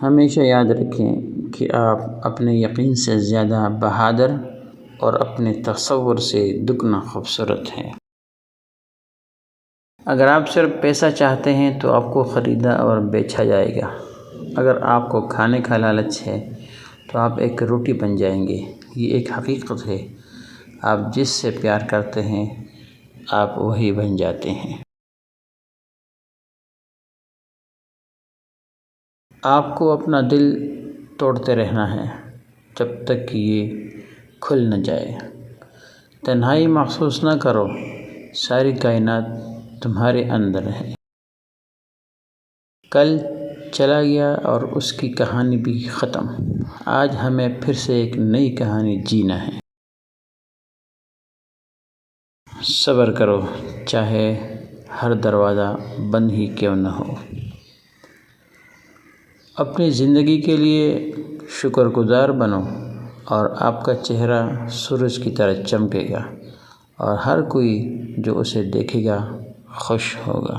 ہمیشہ یاد رکھیں کہ آپ اپنے یقین سے زیادہ بہادر اور اپنے تصور سے دگنا خوبصورت ہیں۔ اگر آپ صرف پیسہ چاہتے ہیں تو آپ کو خریدا اور بیچا جائے گا۔ اگر آپ کو کھانے کا لالچ ہے تو آپ ایک روٹی بن جائیں گے۔ یہ ایک حقیقت ہے، آپ جس سے پیار کرتے ہیں آپ وہی بن جاتے ہیں۔ آپ کو اپنا دل توڑتے رہنا ہے جب تک کہ یہ کھل نہ جائے۔ تنہائی محسوس نہ کرو، ساری کائنات تمہارے اندر ہے۔ کل چلا گیا اور اس کی کہانی بھی ختم۔ آج ہمیں پھر سے ایک نئی کہانی جینا ہے۔ صبر کرو، چاہے ہر دروازہ بند ہی کیوں نہ ہو۔ اپنی زندگی کے لیے شکر گزار بنو اور آپ کا چہرہ سورج کی طرح چمکے گا اور ہر کوئی جو اسے دیکھے گا خوش ہوگا۔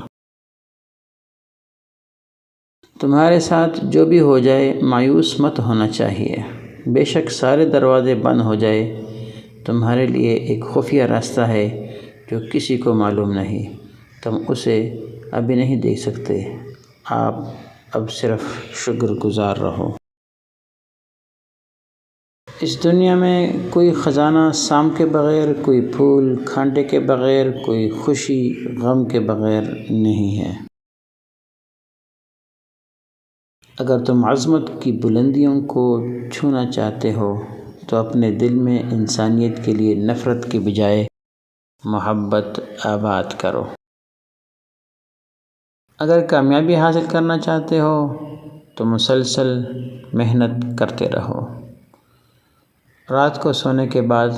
تمہارے ساتھ جو بھی ہو جائے مایوس مت ہونا چاہیے۔ بے شک سارے دروازے بند ہو جائے، تمہارے لیے ایک خفیہ راستہ ہے جو کسی کو معلوم نہیں۔ تم اسے ابھی نہیں دیکھ سکتے۔ آپ اب صرف شکر گزار رہو۔ اس دنیا میں کوئی خزانہ سام کے بغیر، کوئی پھول کانٹے کے بغیر، کوئی خوشی غم کے بغیر نہیں ہے۔ اگر تم عظمت کی بلندیوں کو چھونا چاہتے ہو تو اپنے دل میں انسانیت کے لیے نفرت کے بجائے محبت آباد کرو۔ اگر کامیابی حاصل کرنا چاہتے ہو تو مسلسل محنت کرتے رہو۔ رات کو سونے کے بعد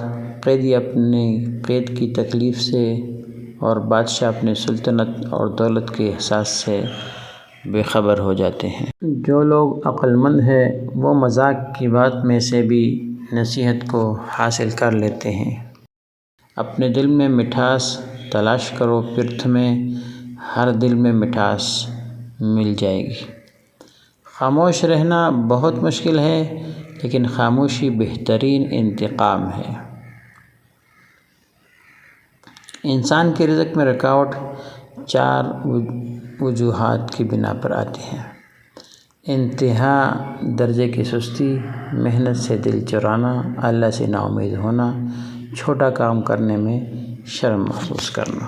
قیدی اپنے قید کی تکلیف سے اور بادشاہ اپنے سلطنت اور دولت کے احساس سے بے خبر ہو جاتے ہیں۔ جو لوگ عقل مند ہیں وہ مذاق کی بات میں سے بھی نصیحت کو حاصل کر لیتے ہیں۔ اپنے دل میں مٹھاس تلاش کرو، پھر تمہیں ہر دل میں مٹھاس مل جائے گی۔ خاموش رہنا بہت مشکل ہے، لیکن خاموشی بہترین انتقام ہے۔ انسان کے رزق میں رکاوٹ 4 وجوہات کی بنا پر آتی ہے: انتہا درجے کی سستی، محنت سے دل چرانا، اللہ سے نا امید ہونا، چھوٹا کام کرنے میں شرم محسوس کرنا۔